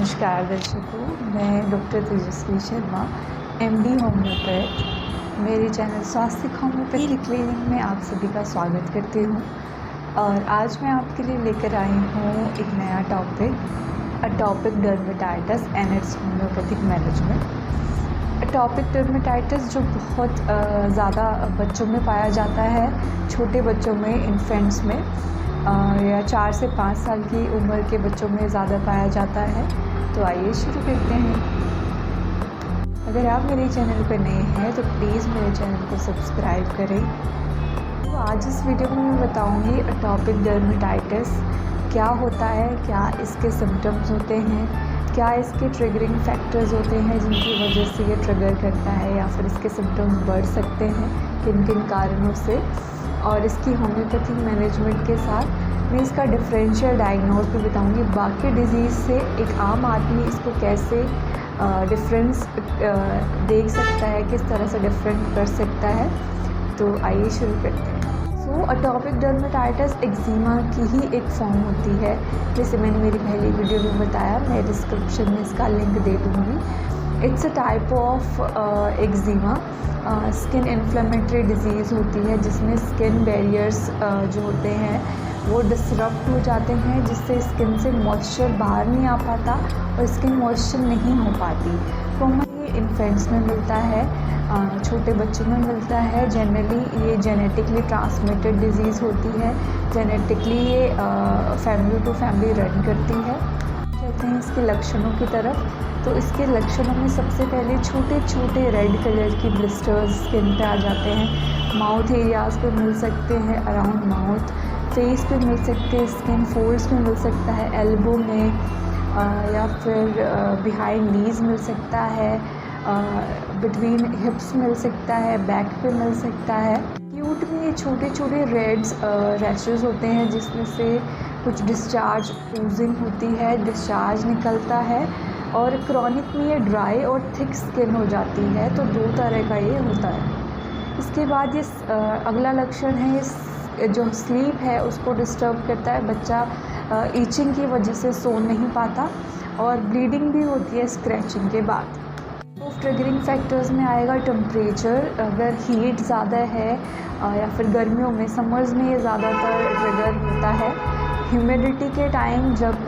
नमस्कार दर्शकों, मैं डॉक्टर तेजस्वी शर्मा, एमडी होम्योपैथ। मेरे चैनल स्वास्थ्य होम्योपैथी क्लिनिक में आप सभी का स्वागत करती हूँ। और आज मैं आपके लिए लेकर आई हूँ एक नया topic, atopic dermatitis and its homoeopathic management. Atopic dermatitis जो बहुत ज़्यादा बच्चों में पाया जाता है, छोटे बच्चों में, इन्फेंट्स में या 4 से 5 साल की उम्र के बच्चों में ज़्यादा पाया जाता है। तो आइए शुरू करते हैं। अगर आप मेरे चैनल पर नए हैं तो प्लीज़ मेरे चैनल को सब्सक्राइब करें। तो आज इस वीडियो में मैं बताऊंगी अटोपिक डर्मेटाइटिस क्या होता है, क्या इसके सिम्टम्स होते हैं, क्या इसके ट्रिगरिंग फैक्टर्स होते हैं जिनकी वजह से ये ट्रिगर करता है या फिर इसके सिम्टम्स बढ़ सकते हैं किन किन कारणों से, और इसकी होम्योपैथिक मैनेजमेंट के साथ मैं इसका डिफरेंशियल डायग्नोज भी बताऊंगी। बाकी डिजीज़ से एक आम आदमी इसको कैसे डिफरेंस देख सकता है, किस तरह से डिफरेंट कर सकता है। तो आइए शुरू करते हैं। अटोपिक डर्मेटाइटिस एक्जिमा की ही एक फॉर्म होती है, जैसे मैंने मेरी पहली वीडियो में बताया। मैं डिस्क्रिप्शन में इसका लिंक दे दूँगी। It's a type of eczema, skin inflammatory disease होती है जिसमें स्किन बैरियर्स जो होते हैं वो डिसरप्ट हो जाते हैं, जिससे स्किन से मॉइस्चर बाहर नहीं आ पाता और स्किन मॉइस्चर नहीं हो पाती। कॉमनली ये इन्फेंट्स में मिलता है, छोटे बच्चों में मिलता है। जनरली ये जेनेटिकली ट्रांसमिटेड डिजीज़ होती है, जेनेटिकली ये फैमिली टू फैमिली रन करती है। कहते हैं इसके लक्षणों की तरफ, तो इसके लक्षणों में सबसे पहले छोटे छोटे रेड कलर की ब्लिस्टर्स स्किन पे आ जाते हैं। माउथ एरियाज़ पे मिल सकते हैं, अराउंड माउथ, फेस पे मिल सकते हैं, स्किन फोल्ड्स में मिल सकता है, एल्बो में या फिर बिहाइंड नीज़ मिल सकता है, बिटवीन हिप्स मिल सकता है, बैक पे मिल सकता है। एक्यूट में ये छोटे छोटे रेड्स रैशेस होते हैं जिसमें से कुछ डिस्चार्ज ओजिंग होती है, डिस्चार्ज निकलता है। और क्रॉनिक में ये ड्राई और थिक स्किन हो जाती है। तो 2 तरह का ये होता है। इसके बाद ये अगला लक्षण है, ये जो स्लीप है उसको डिस्टर्ब करता है। बच्चा ईचिंग की वजह से सो नहीं पाता और ब्लीडिंग भी होती है स्क्रैचिंग के बाद। ट्रिगरिंग फैक्टर्स में आएगा टेम्परेचर, अगर हीट ज़्यादा है या फिर गर्मियों में, समर्स में ये ज़्यादातर ट्रिगर होता है। ह्यूमिडिटी के टाइम जब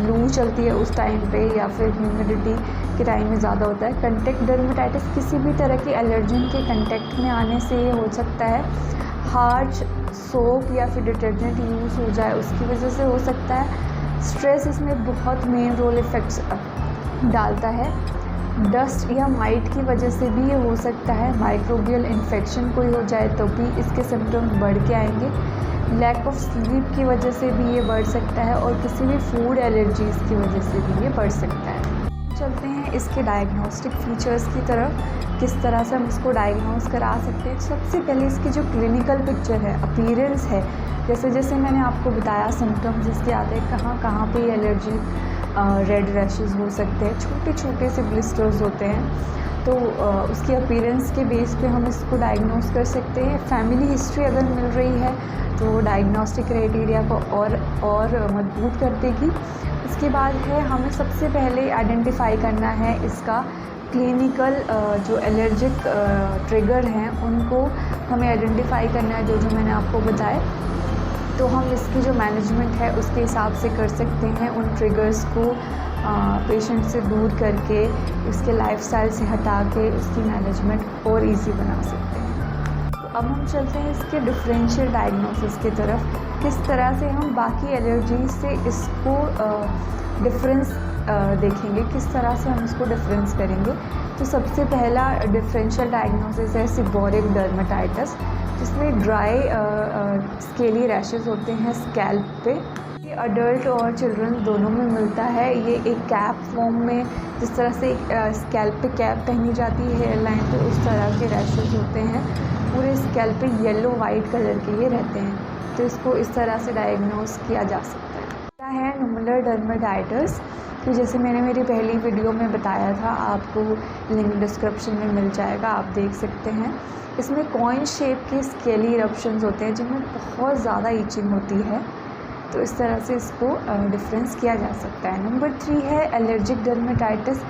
लू चलती है उस टाइम पे, या फिर ह्यूमिडिटी के टाइम में ज़्यादा होता है। कंटेक्ट डर्मेटाइटिस किसी भी तरह के एलर्जन के कंटेक्ट में आने से ये हो सकता है। हार्श सोप या फिर डिटर्जेंट यूज़ हो जाए उसकी वजह से हो सकता है। स्ट्रेस इसमें बहुत मेन रोल इफ़ेक्ट्स डालता है। डस्ट या माइट की वजह से भी ये हो सकता है। माइक्रोबियल इन्फेक्शन कोई हो जाए तो भी इसके सिम्टम्स बढ़ के आएंगे। लैक ऑफ स्लीप की वजह से भी ये बढ़ सकता है, और किसी भी फूड एलर्जीज़ की वजह से भी ये बढ़ सकता है। चलते हैं इसके डायग्नोस्टिक फीचर्स की तरफ, किस तरह से हम इसको डायग्नोज करा सकते हैं। सबसे पहले इसकी जो क्लिनिकल पिक्चर है, अपीयरेंस है, जैसे जैसे मैंने आपको बताया सिम्टम्स इसके आते हैं, कहाँ कहाँ पे एलर्जी, रेड रैशेस हो सकते हैं, छोटे छोटे से ब्लिस्टर्स होते हैं। तो उसकी अपीयरेंस के बेस पे हम इसको डायग्नोज कर सकते हैं। फैमिली हिस्ट्री अगर मिल रही है तो डायग्नोस्टिक क्राइटेरिया को और मजबूत कर देगी। इसके बाद है, हमें सबसे पहले आइडेंटिफाई करना है इसका क्लिनिकल जो एलर्जिक ट्रिगर हैं उनको हमें आइडेंटिफाई करना है, जो मैंने आपको बताए। तो हम इसकी जो मैनेजमेंट है उसके हिसाब से कर सकते हैं। उन ट्रिगर्स को पेशेंट से दूर करके, इसके लाइफस्टाइल से हटा के उसकी मैनेजमेंट और इजी बना सकते हैं। तो अब हम चलते हैं इसके डिफरेंशियल डायग्नोसिस की तरफ, किस तरह से हम बाकी एलर्जी से इसको डिफरेंस देखेंगे, किस तरह से हम इसको डिफरेंस करेंगे। तो सबसे पहला डिफरेंशियल डायग्नोसिस है सीबोरिक डर्मेटाइटिस, जिसमें ड्राई स्केली रैशेस होते हैं स्कैल्प पे। ये अडल्ट और चिल्ड्रन दोनों में मिलता है। ये एक कैप फॉर्म में, जिस तरह से स्कैल्प पे कैप पहनी जाती है हेयर लाइन पे, उस तरह के रैशेस होते हैं। पूरे स्कैल्प पे येलो वाइट कलर के ये रहते हैं। तो इसको इस तरह से डायग्नोज किया जा सकता है। क्या है नुमुलर डर्मेटाइटिस, तो जैसे मैंने मेरी पहली वीडियो में बताया था, आपको लिंक डिस्क्रिप्शन में मिल जाएगा, आप देख सकते हैं। इसमें कॉइन शेप के स्केली इरप्शंस होते हैं जिनमें बहुत ज़्यादा ईचिंग होती है। तो इस तरह से इसको डिफरेंस किया जा सकता है। नंबर 3 है एलर्जिक डर्मेटाइटिस।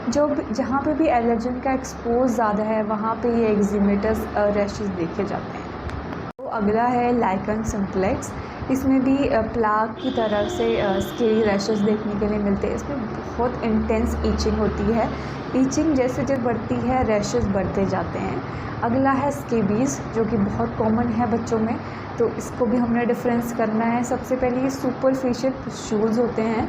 जो जहाँ पे भी एलर्जन का एक्सपोज ज़्यादा है वहाँ पे ये एक्जिमेटस रैशेस देखे जाते हैं। तो अगला है लाइकन सिम्प्लेक्स। इसमें भी प्लाग की तरह से स्केली रैशेस देखने के लिए मिलते हैं। इसमें बहुत इंटेंस ईचिंग होती है। ईचिंग जैसे जब बढ़ती है रैशेस बढ़ते जाते हैं। अगला है स्केबीज़, जो कि बहुत कॉमन है बच्चों में, तो इसको भी हमने डिफरेंस करना है। सबसे पहले ये सुपरफिशियल पुस्टूल्स होते हैं,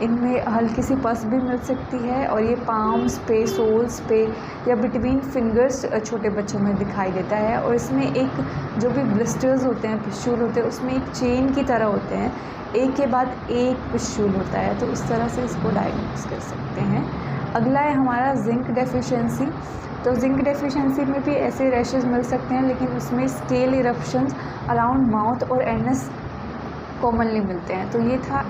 इनमें हल्की सी पस भी मिल सकती है और ये पाम्स पे, सोल्स पे या बिटवीन फिंगर्स छोटे बच्चों में दिखाई देता है। और इसमें एक जो भी ब्लिस्टर्स होते हैं, पुस्टूल होते हैं, उसमें एक चेन की तरह होते हैं, एक के बाद एक पुस्टूल होता है, तो इस तरह से इसको डायग्नोस कर सकते हैं। अगला है हमारा जिंक डेफिशिएंसी। तो जिंक डेफिशिएंसी में भी ऐसे रैशेस मिल सकते हैं, लेकिन उसमें स्केल इरप्शंस अराउंड माउथ और एनस कॉमनली मिलते हैं। तो ये था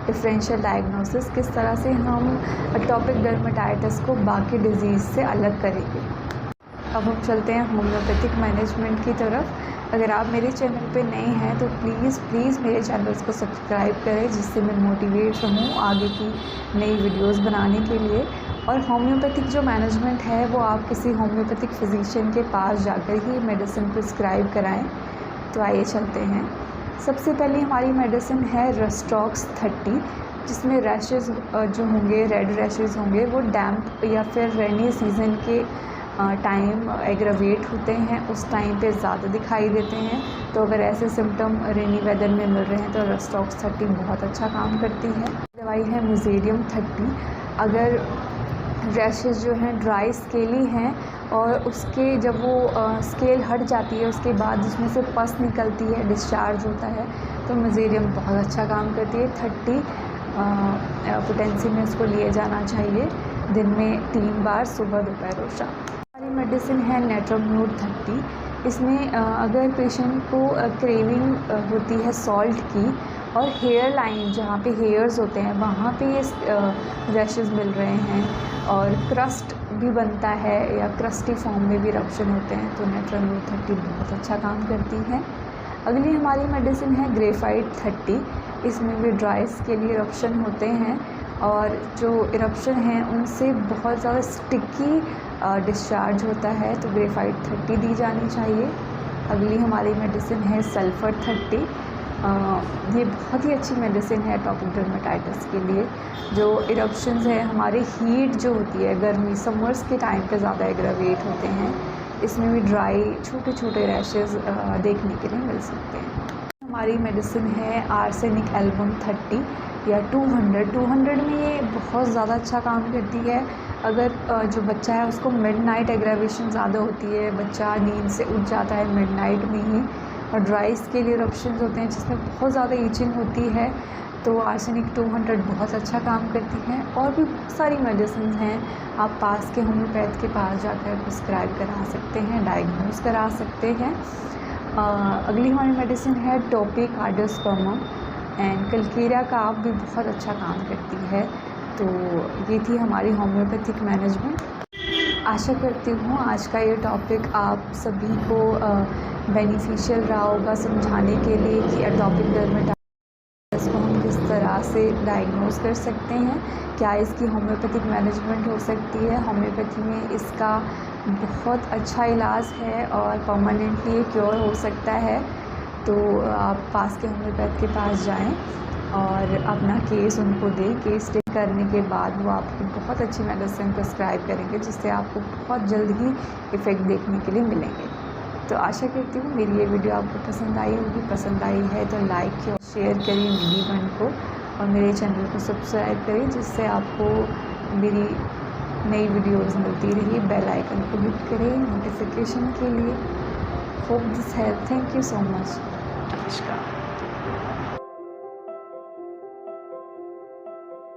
डिफरेंशियल डायग्नोसिस, किस तरह से हम एटोपिक डर्मेटाइटिस को बाकी डिजीज़ से अलग करेंगे। अब हम चलते हैं होम्योपैथिक मैनेजमेंट की तरफ। अगर आप मेरे चैनल पे नए हैं तो प्लीज़ मेरे चैनल्स को सब्सक्राइब करें, जिससे मैं मोटिवेट रहूँ आगे की नई वीडियोस बनाने के लिए। और होम्योपैथिक जो मैनेजमेंट है वो आप किसी होम्योपैथिक फिजिशियन के पास जाकर ही मेडिसिन प्रिस्क्राइब कराएं। तो आइए चलते हैं। सबसे पहले हमारी मेडिसिन है रेस्टॉक्स 30, जिसमें रैशेस जो होंगे, रेड रैशेस होंगे, वो डैम्प या फिर रेनी सीज़न के टाइम एग्रावेट होते हैं, उस टाइम पे ज़्यादा दिखाई देते हैं। तो अगर ऐसे सिम्टम रेनी वेदर में मिल रहे हैं तो रेस्टॉक्स 30 बहुत अच्छा काम करती है। दवाई है मिज़ेरियम 30। अगर रैशेस जो हैं ड्राई स्केली हैं और उसके जब वो स्केल हट जाती है उसके बाद जिसमें से पस निकलती है, डिस्चार्ज होता है, तो मिज़ेरियम बहुत अच्छा काम करती है। 30 पोटेंसी में इसको लिए जाना चाहिए, दिन में 3 बार, सुबह, दोपहर और शाम। हमारी मेडिसिन है नेट्रोम्यूट 30। इसमें अगर पेशेंट को क्रेविंग होती है सॉल्ट की और हेयर लाइन जहाँ पे हेयर्स होते हैं वहाँ पे ये रैशेस मिल रहे हैं और क्रस्ट भी बनता है या क्रस्टी फॉर्म में भी इरप्शन होते हैं, तो नेट्रोम्यूट 30 बहुत अच्छा काम करती है। अगली हमारी मेडिसिन है ग्रेफाइट 30। इसमें भी ड्राइस के लिए इरप्शन होते हैं और जो इरप्शन हैं उनसे बहुत ज़्यादा स्टिकी डिस्चार्ज होता है, तो ग्रेफाइट 30 दी जानी चाहिए। अगली हमारी मेडिसिन है सल्फ़र 30। ये बहुत ही अच्छी मेडिसिन है एटोपिक डर्मेटाइटिस के लिए। जो इरप्शंस है, हमारे हीट जो होती है, गर्मी समर्स के टाइम पे ज़्यादा एग्रावेट होते हैं, इसमें भी ड्राई छोटे छोटे रैशेस देखने के लिए मिल सकते हैं। हमारी मेडिसिन है आर्सेनिक एल्बम 30 या 200 में ये बहुत ज़्यादा अच्छा काम करती है। अगर जो बच्चा है उसको मिडनाइट एग्रावेशन ज़्यादा होती है, बच्चा नींद से उठ जाता है मिडनाइट में ही, और ड्राई स्केल इरप्शंस होते हैं जिसमें बहुत ज़्यादा ईचिंग होती है, तो आर्सेनिक 200 बहुत अच्छा काम करती है। और भी बहुत सारी मेडिसिन हैं, आप पास के होम्योपैथ के पास जाकर प्रिस्क्राइब करा सकते हैं, डायग्नोज करा सकते हैं। अगली हमारी मेडिसिन है टोपिक कार्डियोस्पर्मम एंड कल्केरिया का आप भी बहुत अच्छा काम करती है। तो ये थी हमारी होम्योपैथिक मैनेजमेंट। आशा करती हूँ आज का ये टॉपिक आप सभी को बेनिफिशियल रहा होगा समझाने के लिए कि एटोपिक डर्मेटाइटिस को हम किस तरह से डायग्नोज कर सकते हैं, क्या इसकी होम्योपैथिक मैनेजमेंट हो सकती है। होम्योपैथी में इसका बहुत अच्छा इलाज है और परमानेंटली क्योर हो सकता है। तो आप पास के होम्योपैथ के पास जाएं और अपना केस उनको दें। केस टेक करने के बाद वो आपको बहुत अच्छी मेडिसिन प्रिस्क्राइब करेंगे, जिससे आपको बहुत जल्द ही इफ़ेक्ट देखने के लिए मिलेंगे। तो आशा करती हूँ मेरी ये वीडियो आपको पसंद आई होगी। पसंद आई है तो लाइक और शेयर करिए मेरी वन को, और मेरे चैनल को सब्सक्राइब करें, जिससे आपको मेरी नई वीडियोज़ मिलती रही। बेल आइकन को हिट करें नोटिफिकेशन के लिए। Hope this help. Thank you so much. नमस्कार।